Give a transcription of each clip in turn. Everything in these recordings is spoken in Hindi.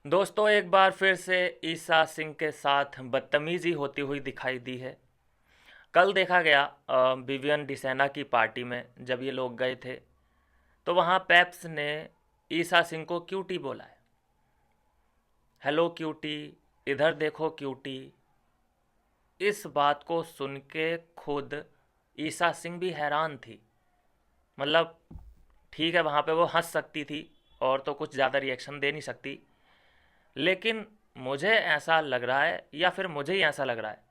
दोस्तों, एक बार फिर से ईसा सिंह के साथ बदतमीजी होती हुई दिखाई दी है। कल देखा गया विवियन डिसेना की पार्टी में जब ये लोग गए थे तो वहाँ पेप्स ने ईसा सिंह को क्यूटी बोला है। हेलो क्यूटी, इधर देखो क्यूटी। इस बात को सुन के खुद ईसा सिंह भी हैरान थी। मतलब ठीक है, वहाँ पे वो हंस सकती थी और तो कुछ ज़्यादा रिएक्शन दे नहीं सकती, लेकिन मुझे ऐसा लग रहा है या फिर मुझे ही ऐसा लग रहा है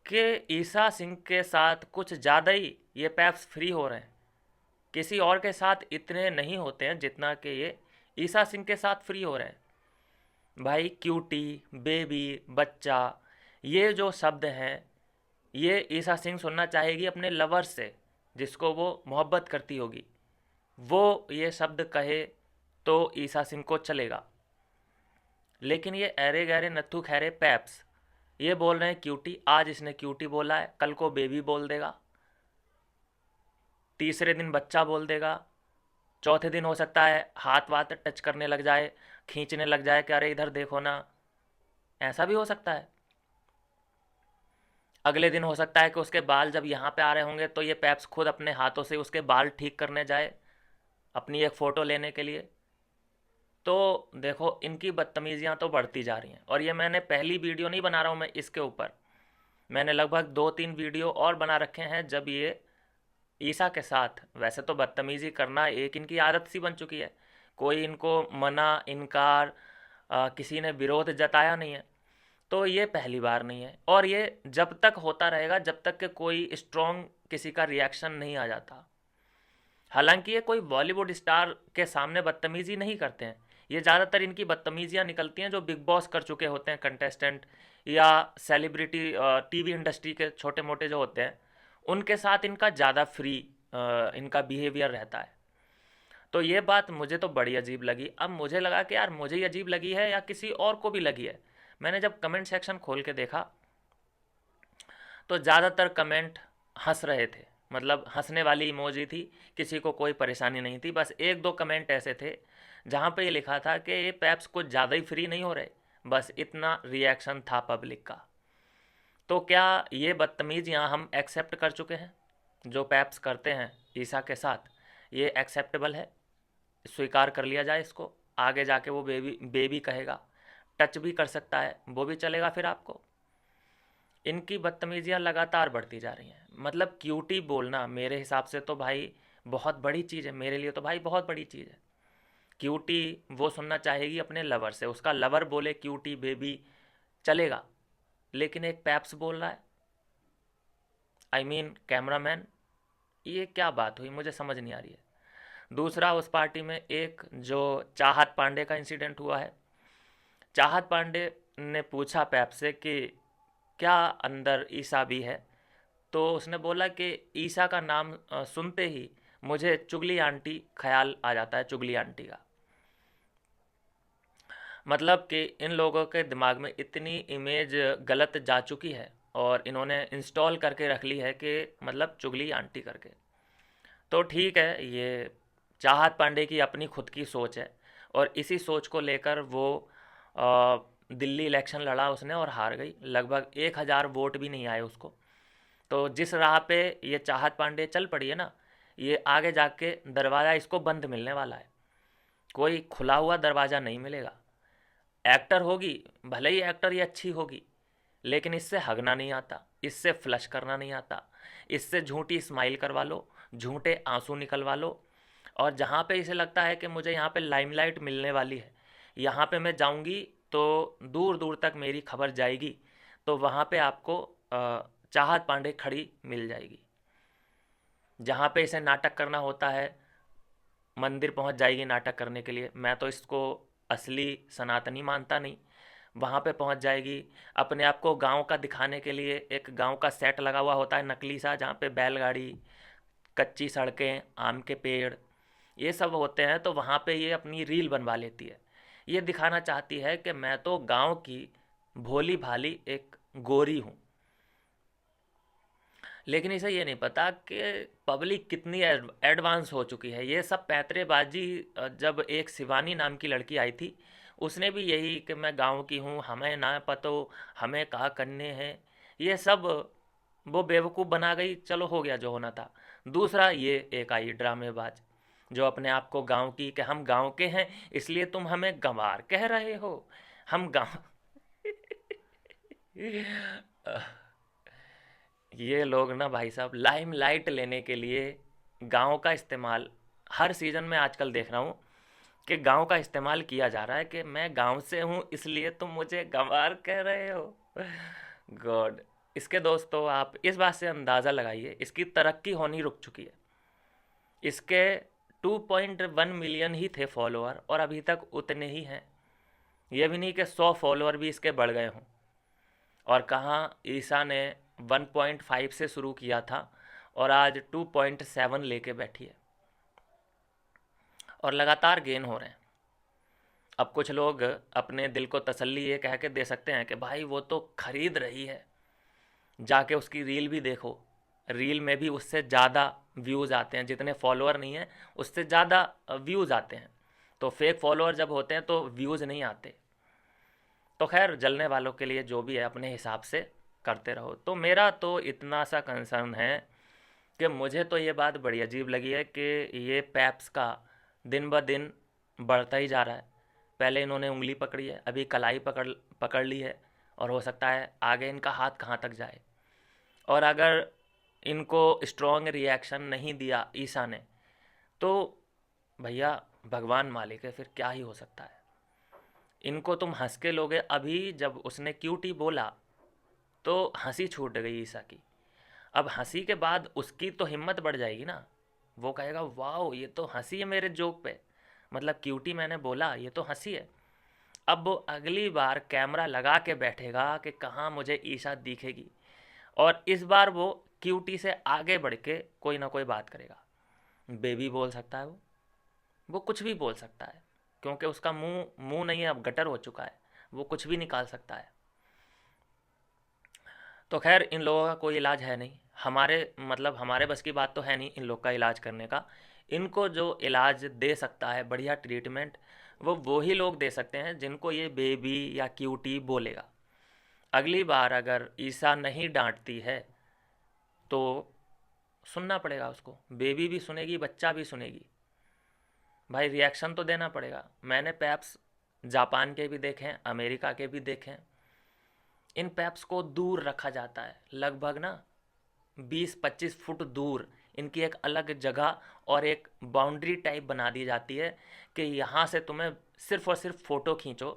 कि ईसा सिंह के साथ कुछ ज़्यादा ही ये पैप्स फ्री हो रहे हैं। किसी और के साथ इतने नहीं होते हैं जितना कि ये ईसा सिंह के साथ फ्री हो रहे हैं। भाई क्यूटी, बेबी, बच्चा, ये जो शब्द हैं ये ईसा सिंह सुनना चाहेगी अपने लवर से, जिसको वो मोहब्बत करती होगी। वो ये शब्द कहे तो ईसा सिंह को चलेगा, लेकिन ये अरे गहरे नत्थु खैरे पैप्स ये बोल रहे हैं क्यूटी। आज इसने क्यूटी बोला है, कल को बेबी बोल देगा, तीसरे दिन बच्चा बोल देगा, चौथे दिन हो सकता है हाथ वाथ टच करने लग जाए, खींचने लग जाए कि अरे इधर देखो ना। ऐसा भी हो सकता है। अगले दिन हो सकता है कि उसके बाल जब यहाँ पे आ रहे होंगे तो ये पैप्स खुद अपने हाथों से उसके बाल ठीक करने जाए अपनी एक फ़ोटो लेने के लिए। तो देखो, इनकी बदतमीज़ियाँ तो बढ़ती जा रही हैं, और ये मैंने पहली वीडियो नहीं बना रहा हूँ मैं इसके ऊपर। मैंने लगभग 2-3 वीडियो और बना रखे हैं जब ये ईसा के साथ, वैसे तो बदतमीज़ी करना एक इनकी आदत सी बन चुकी है। कोई इनको मना इनकार किसी ने विरोध जताया नहीं है। तो ये पहली बार नहीं है, और ये जब तक होता रहेगा जब तक कि कोई स्ट्रॉन्ग किसी का रिएक्शन नहीं आ जाता। हालांकि ये कोई बॉलीवुड स्टार के सामने बदतमीज़ी नहीं करते हैं। ये ज़्यादातर इनकी बदतमीज़ियाँ निकलती हैं जो बिग बॉस कर चुके होते हैं कंटेस्टेंट, या सेलिब्रिटी टीवी इंडस्ट्री के छोटे मोटे जो होते हैं, उनके साथ इनका ज़्यादा फ्री इनका बिहेवियर रहता है। तो ये बात मुझे तो बड़ी अजीब लगी। अब मुझे लगा कि यार मुझे ही अजीब लगी है या किसी और को भी लगी है। मैंने जब कमेंट सेक्शन खोल के देखा तो ज़्यादातर कमेंट हंस रहे थे, मतलब हंसने वाली इमोजी थी। किसी को कोई परेशानी नहीं थी। बस एक दो कमेंट ऐसे थे जहाँ पे ये लिखा था कि ये पैप्स कुछ ज़्यादा ही फ्री नहीं हो रहे। बस इतना रिएक्शन था पब्लिक का। तो क्या ये बदतमीज़ यहाँ हम एक्सेप्ट कर चुके हैं? जो पैप्स करते हैं ईसा के साथ, ये एक्सेप्टेबल है? स्वीकार कर लिया जाए इसको? आगे जाके वो बेबी बेबी कहेगा, टच भी कर सकता है, वो भी चलेगा फिर आपको? इनकी बदतमीजियाँ लगातार बढ़ती जा रही हैं। मतलब क्यूटी बोलना मेरे हिसाब से तो भाई बहुत बड़ी चीज़ है। मेरे लिए तो भाई बहुत बड़ी चीज़ है। क्यूटी वो सुनना चाहेगी अपने लवर से, उसका लवर बोले क्यूटी बेबी चलेगा, लेकिन एक पैप्स बोल रहा है, आई मीन कैमरामैन, ये क्या बात हुई? मुझे समझ नहीं आ रही है। दूसरा, उस पार्टी में एक जो चाहत पांडे का इंसिडेंट हुआ है। चाहत पांडे ने पूछा पैप से कि क्या अंदर ईसा भी है? तो उसने बोला कि ईसा का नाम सुनते ही मुझे चुगली आंटी ख्याल आ जाता है, चुगली आंटी का। मतलब कि इन लोगों के दिमाग में इतनी इमेज गलत जा चुकी है और इन्होंने इंस्टॉल करके रख ली है कि मतलब चुगली आंटी करके। तो ठीक है, ये चाहत पांडे की अपनी खुद की सोच है, और इसी सोच को लेकर वो दिल्ली इलेक्शन लड़ा उसने और हार गई। लगभग 1,000 वोट भी नहीं आए उसको। तो जिस राह पे ये चाहत पांडे चल पड़ी है ना, ये आगे जाके दरवाज़ा इसको बंद मिलने वाला है। कोई खुला हुआ दरवाज़ा नहीं मिलेगा। एक्टर होगी, भले ही एक्टर ये अच्छी होगी, लेकिन इससे हगना नहीं आता, इससे फ्लश करना नहीं आता, इससे झूठी स्माइल करवा लो, झूठे आंसू निकलवा लो। और जहाँ पे इसे लगता है कि मुझे यहाँ पे लाइमलाइट मिलने वाली है, यहाँ पे मैं जाऊँगी तो दूर दूर तक मेरी खबर जाएगी, तो वहाँ पे आपको चाहत पांडे खड़ी मिल जाएगी। जहाँ पे इसे नाटक करना होता है, मंदिर पहुँच जाएगी नाटक करने के लिए। मैं तो इसको असली सनातनी मानता नहीं। वहाँ पे पहुँच जाएगी। अपने आप को गांव का दिखाने के लिए एक गांव का सेट लगा हुआ होता है नकली सा, जहाँ पे बैलगाड़ी, कच्ची सड़कें, आम के पेड़, ये सब होते हैं। तो वहाँ पे ये अपनी रील बनवा लेती है। ये दिखाना चाहती है कि मैं तो गांव की भोली भाली एक गोरी हूँ। लेकिन इसे ये नहीं पता कि पब्लिक कितनी एडवांस हो चुकी है। ये सब पैतरेबाजी जब एक शिवानी नाम की लड़की आई थी, उसने भी यही कि मैं गांव की हूँ, हमें ना पतो, हमें कहा करने हैं, ये सब वो बेवकूफ़ बना गई। चलो हो गया जो होना था। दूसरा ये एक आई ड्रामेबाज, जो अपने आप को गांव की, कि हम गांव के हैं इसलिए तुम हमें गंवार कह रहे हो, हम गांव ये लोग ना भाई साहब लाइमलाइट लेने के लिए गांव का इस्तेमाल, हर सीज़न में आजकल देख रहा हूँ कि गांव का इस्तेमाल किया जा रहा है कि मैं गांव से हूँ इसलिए तुम मुझे गंवार कह रहे हो। गॉड। इसके दोस्तों आप इस बात से अंदाज़ा लगाइए इसकी तरक्की होनी रुक चुकी है। इसके 2.1 मिलियन ही थे फॉलोअर और अभी तक उतने ही हैं। ये भी नहीं कि 100 फॉलोअर भी इसके बढ़ गए हों। और कहाँ ईसा ने 1.5 से शुरू किया था और आज 2.7 लेके बैठी है और लगातार गेन हो रहे हैं। अब कुछ लोग अपने दिल को तसल्ली ये कह के दे सकते हैं कि भाई वो तो खरीद रही है, जाके उसकी रील भी देखो, रील में भी उससे ज़्यादा व्यूज़ आते हैं, जितने फॉलोअर नहीं हैं उससे ज़्यादा व्यूज़ आते हैं। तो फेक फॉलोअर जब होते हैं तो व्यूज़ नहीं आते। तो खैर जलने वालों के लिए जो भी है अपने हिसाब से करते रहो। तो मेरा तो इतना सा कंसर्न है कि मुझे तो ये बात बड़ी अजीब लगी है कि ये पैप्स का दिन ब दिन बढ़ता ही जा रहा है। पहले इन्होंने उंगली पकड़ी है, अभी कलाई पकड़ पकड़ ली है, और हो सकता है आगे इनका हाथ कहाँ तक जाए। और अगर इनको स्ट्रॉन्ग रिएक्शन नहीं दिया ईसा ने तो भैया भगवान मालिक है, फिर क्या ही हो सकता है। इनको तुम हंस के लोगे। अभी जब उसने क्यूटी बोला तो हंसी छूट गई ईसा की। अब हंसी के बाद उसकी तो हिम्मत बढ़ जाएगी ना, वो कहेगा वाह ये तो हंसी है मेरे जोक पे, मतलब क्यूटी मैंने बोला ये तो हंसी है। अब वो अगली बार कैमरा लगा के बैठेगा कि कहाँ मुझे ईशा दिखेगी, और इस बार वो क्यूटी से आगे बढ़ के कोई ना कोई बात करेगा। बेबी बोल सकता है, वो कुछ भी बोल सकता है, क्योंकि उसका मुंह मुंह नहीं है, अब गटर हो चुका है, वो कुछ भी निकाल सकता है। तो खैर इन लोगों का कोई इलाज है नहीं, हमारे मतलब हमारे बस की बात तो है नहीं इन लोग का इलाज करने का। इनको जो इलाज दे सकता है बढ़िया ट्रीटमेंट, वो ही लोग दे सकते हैं जिनको ये बेबी या क्यूटी बोलेगा। अगली बार अगर ईसा नहीं डांटती है तो सुनना पड़ेगा उसको, बेबी भी सुनेगी बच्चा भी सुनेगी। भाई रिएक्शन तो देना पड़ेगा। मैंने पैप्स जापान के भी देखे हैं, अमेरिका के भी देखे हैं। इन पैप्स को दूर रखा जाता है, लगभग ना 20-25 फुट दूर इनकी एक अलग जगह और एक बाउंड्री टाइप बना दी जाती है कि यहाँ से तुम्हें सिर्फ और सिर्फ फ़ोटो खींचो,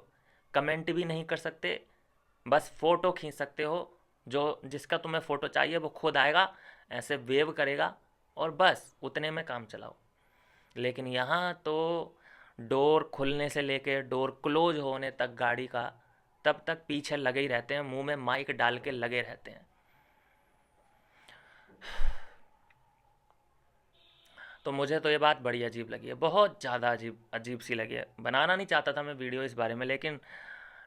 कमेंट भी नहीं कर सकते, बस फ़ोटो खींच सकते हो। जो जिसका तुम्हें फ़ोटो चाहिए वो खुद आएगा, ऐसे वेव करेगा और बस उतने में काम चलाओ। लेकिन यहाँ तो डोर खुलने से लेके डोर क्लोज होने तक गाड़ी का, तब तक पीछे लगे ही रहते हैं, मुंह में माइक डाल के लगे रहते हैं। तो मुझे तो ये बात बड़ी अजीब लगी है, बहुत ज़्यादा अजीब अजीब सी लगी है। बनाना नहीं चाहता था मैं वीडियो इस बारे में, लेकिन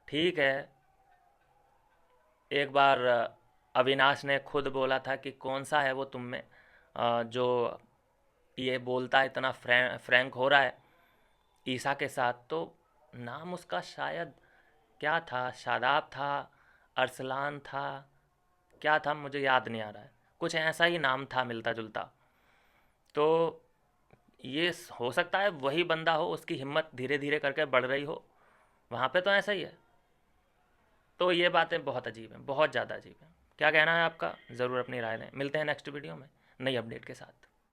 ठीक है। एक बार अविनाश ने खुद बोला था कि कौन सा है वो तुम में जो ये बोलता है इतना फ्रैंक हो रहा है ईसा के साथ। तो नाम उसका शायद क्या था, शादाब था, अरसलान था, क्या था मुझे याद नहीं आ रहा है, कुछ ऐसा ही नाम था मिलता जुलता। तो ये हो सकता है वही बंदा हो, उसकी हिम्मत धीरे धीरे करके बढ़ रही हो, वहाँ पे तो ऐसा ही है। तो ये बातें बहुत अजीब हैं, बहुत ज़्यादा अजीब हैं। क्या कहना है आपका, ज़रूर अपनी राय दें। मिलते हैं नेक्स्ट वीडियो में नई अपडेट के साथ।